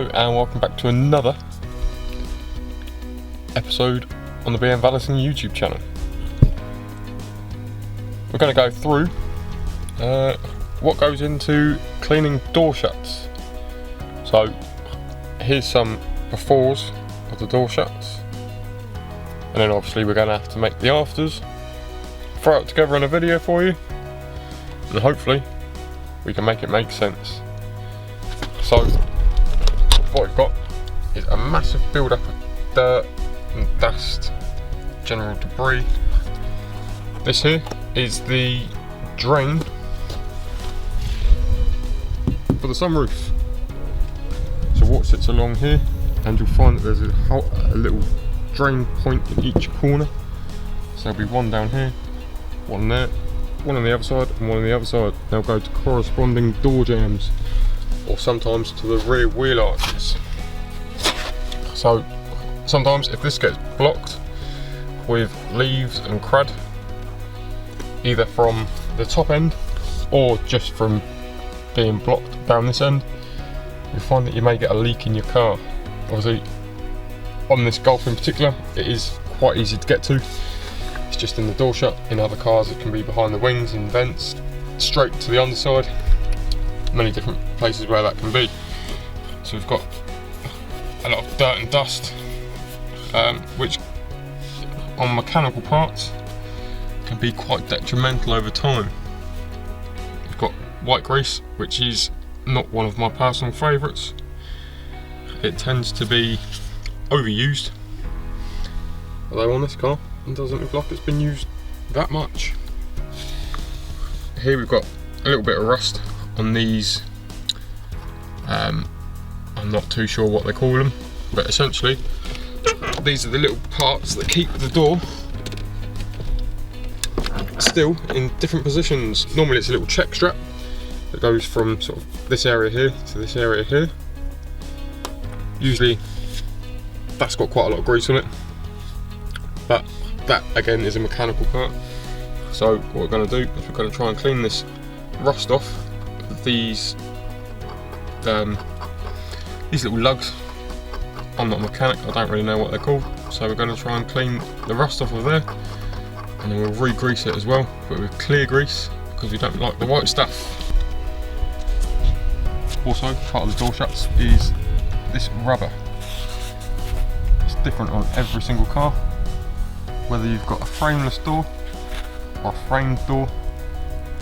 Hello and welcome back to another episode on the BM Valeting YouTube channel. We're going to go through what goes into cleaning door shuts. So here's some befores of the door shuts, and then obviously we're going to have to make the afters, throw it together in a video for you, and hopefully we can make it make sense. So what we've got is a massive build-up of dirt and dust, general debris. This here is the drain for the sunroof. So water sits along here, and you'll find that there's a little drain point in each corner. So there'll be one down here, one there, one on the other side, and one on the other side. They'll go to corresponding door jambs, or sometimes to the rear wheel arches. So sometimes if this gets blocked with leaves and crud, either from the top end or just from being blocked down this end, you'll find that you may get a leak in your car. Obviously on this Golf in particular, it is quite easy to get to. It's just in the door shut. In other cars it can be behind the wings and vents, straight to the underside. Many different places where that can be. So we've got a lot of dirt and dust, which on mechanical parts can be quite detrimental over time. We've got white grease, which is not one of my personal favourites. It tends to be overused, although on this car it doesn't look like it's been used that much. Here we've got a little bit of rust on these, I'm not too sure what they call them, but essentially these are the little parts that keep the door still in different positions. Normally it's a little check strap that goes from sort of this area here to this area here. Usually that's got quite a lot of grease on it, but that again is a mechanical part. So what we're going to do is we're going to try and clean this rust off these little lugs. I'm not a mechanic, I don't really know what they're called, so we're going to try and clean the rust off of there, and then we'll re-grease it as well, but with clear grease because we don't like the white stuff. Also, part of the door shuts is this rubber. It's different on every single car, whether you've got a frameless door or a framed door.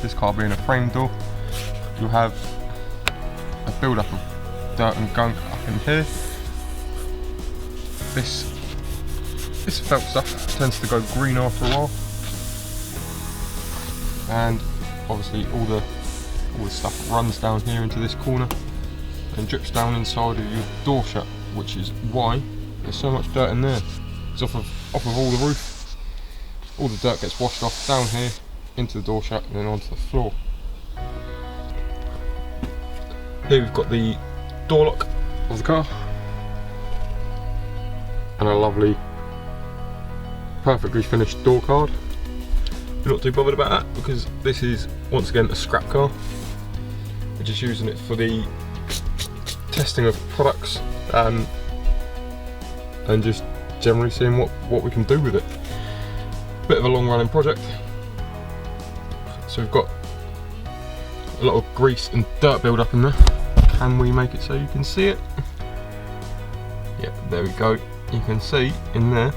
This car being a framed door, you'll have a build-up of dirt and gunk up in here. This felt stuff tends to go green after a while, and obviously all the stuff runs down here into this corner and drips down inside of your door shut, which is why there's so much dirt in there. It's off of all the roof. All the dirt gets washed off down here into the door shut and then onto the floor. Here we've got the door lock of the car, and a lovely, perfectly finished door card. We're not too bothered about that because this is once again a scrap car. We're just using it for the testing of products, and just generally seeing what we can do with it. Bit of a long running project. So we've got a lot of grease and dirt build up in there. Can we make it so you can see it? Yeah, there we go. You can see in there,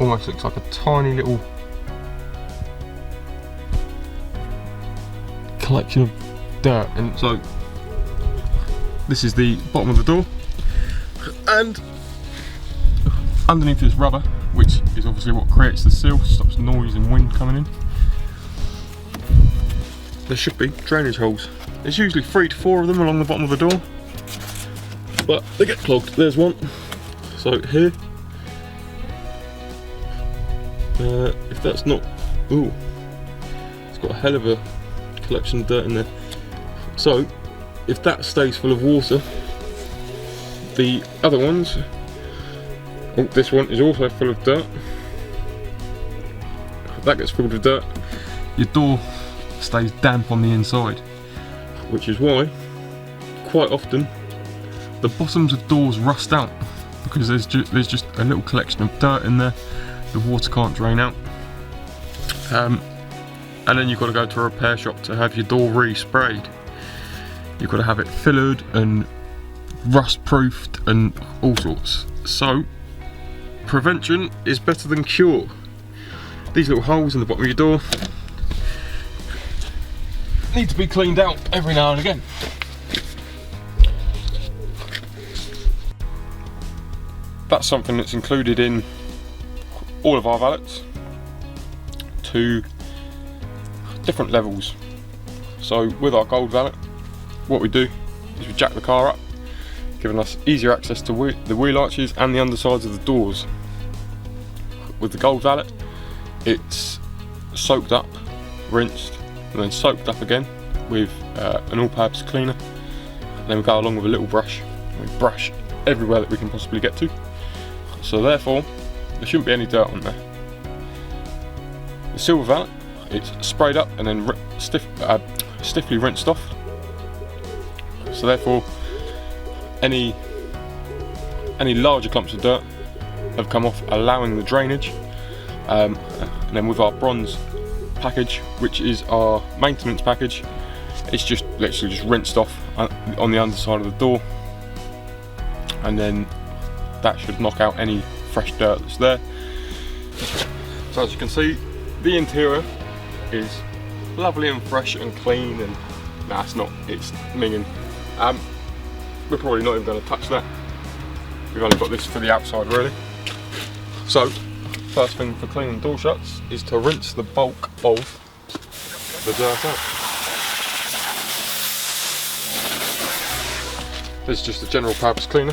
almost looks like a tiny little collection of dirt. And so this is the bottom of the door, and underneath this rubber, which is obviously what creates the seal, stops noise and wind coming in, there should be drainage holes. There's usually 3 to 4 of them along the bottom of the door, but they get clogged. There's one. So here, if that's not, ooh, it's got a hell of a collection of dirt in there. So if that stays full of water, the other ones, oh, this one is also full of dirt. If that gets filled with dirt, your door stays damp on the inside, which is why quite often the bottoms of doors rust out because there's just a little collection of dirt in there. The water can't drain out. And then you've got to go to a repair shop to have your door re-sprayed. You've got to have it fillered and rust proofed and all sorts. So prevention is better than cure. These little holes in the bottom of your door need to be cleaned out every now and again. That's something that's included in all of our valets to different levels. So with our gold valet, what we do is we jack the car up, giving us easier access to the wheel arches and the undersides of the doors. With the gold valet, it's soaked up, rinsed, and then soaked up again with an all-purpose cleaner. And then we go along with a little brush and we brush everywhere that we can possibly get to. So therefore, there shouldn't be any dirt on there. The silver valet, it's sprayed up and then stiffly rinsed off. So therefore, any larger clumps of dirt have come off, allowing the drainage. And then with our bronze package, which is our maintenance package, it's just literally just rinsed off on the underside of the door, and then that should knock out any fresh dirt that's there. So as you can see, the interior is lovely and fresh and clean, and nah, it's not, it's minging. We're probably not even going to touch that. We've only got this for the outside really. So first thing for cleaning door shuts is to rinse the bulk of the dirt out. This is just a general purpose cleaner.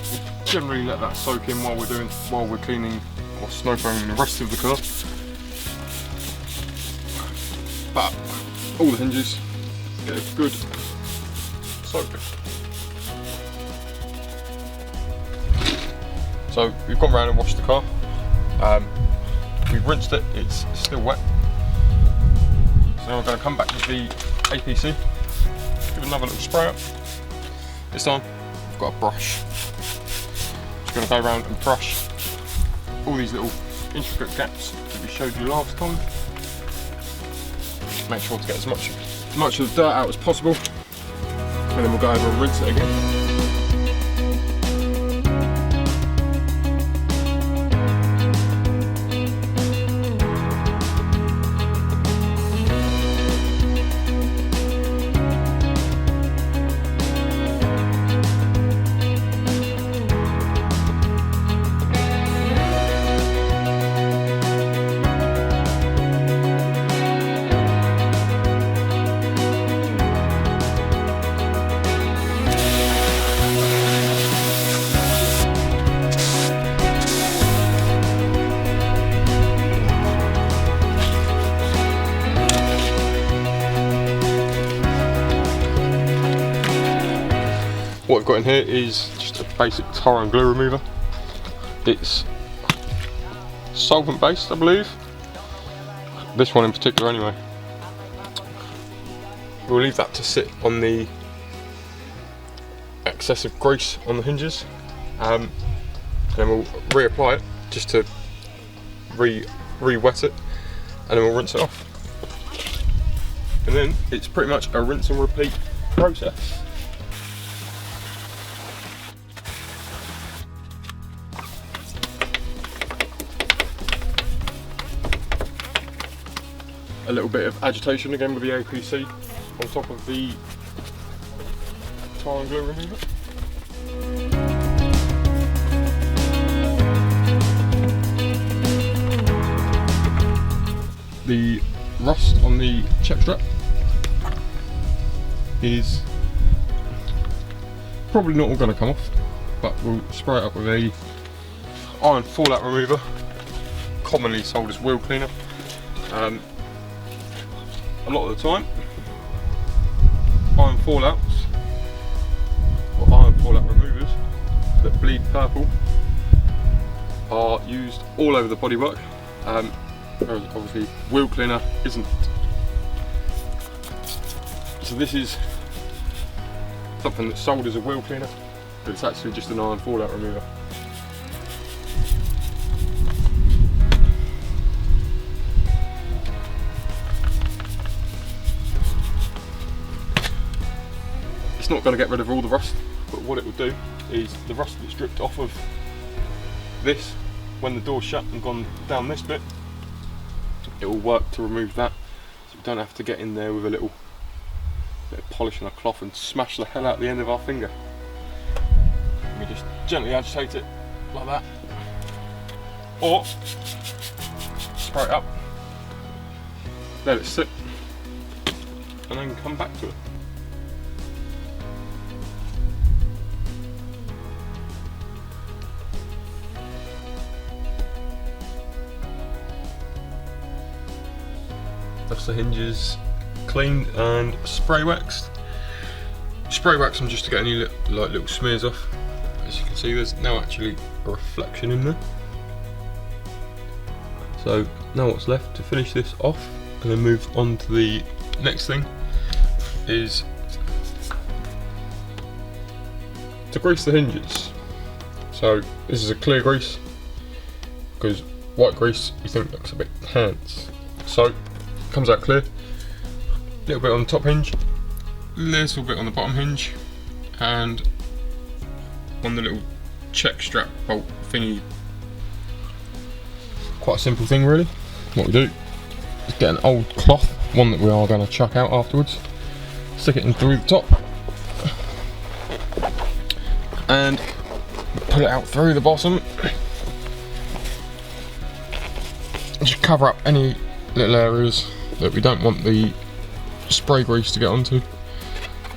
We generally let that soak in while we're cleaning or snow foaming the rest of the car. But all the hinges get a good soak. So we've gone around and washed the car. We've rinsed it, it's still wet. So now we're going to come back with the APC, give another little spray up. This time I've got a brush. Just going to go around and brush all these little intricate gaps that we showed you last time. Make sure to get as much of the dirt out as possible, and then we'll go over and rinse it again. What we've got in here is just a basic tar and glue remover. It's solvent based, I believe. This one in particular anyway. We'll leave that to sit on the excessive grease on the hinges. Then we'll reapply it just to re-wet it, and then we'll rinse it off. And then it's pretty much a rinse and repeat process. A little bit of agitation again with the APC on top of the tar and glue remover. The rust on the check strap is probably not all going to come off, but we'll spray it up with a iron fallout remover, commonly sold as wheel cleaner. A lot of the time, iron fallouts or iron fallout removers that bleed purple are used all over the bodywork. Whereas obviously wheel cleaner isn't So this is something that's sold as a wheel cleaner, but it's actually just an iron fallout remover. It's not going to get rid of all the rust, but what it will do is the rust that's dripped off of this, when the door's shut and gone down this bit, it will work to remove that, so we don't have to get in there with a little bit of polish on a cloth and smash the hell out the end of our finger. And we just gently agitate it like that, or spray it up, let it sit, and then come back to it. That's the hinges cleaned and spray waxed. Spray wax them just to get any little smears off. As you can see, there's now actually a reflection in there. So now what's left to finish this off and then move on to the next thing is to grease the hinges. So this is a clear grease, because white grease you think looks a bit pants. So comes out clear. A little bit on the top hinge, a little bit on the bottom hinge, and on the little check strap bolt thingy. Quite a simple thing really. What we do is get an old cloth, one that we are going to chuck out afterwards, stick it in through the top, and pull it out through the bottom. Just cover up any little areas that we don't want the spray grease to get onto.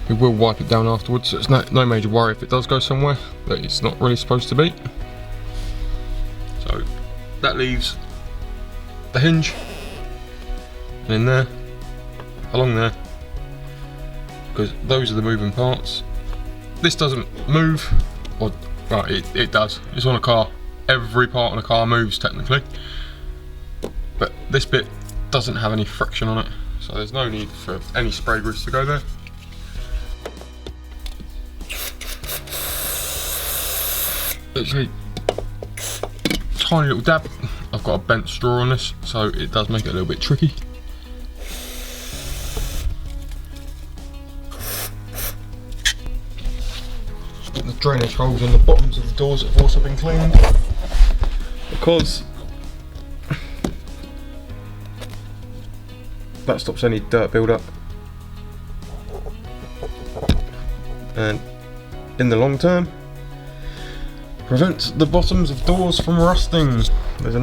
We will wipe it down afterwards, so it's no major worry if it does go somewhere that it's not really supposed to be. So that leaves the hinge, and in there, along there, because those are the moving parts. This doesn't move, or right, it does. It's on a car. Every part on a car moves technically, but this bit doesn't have any friction on it, so there's no need for any spray grease to go there. Literally tiny little dab. I've got a bent straw on this, so it does make it a little bit tricky. The drainage holes in the bottoms of the doors have also been cleaned, because that stops any dirt build up, and in the long term prevents the bottoms of doors from rusting. There's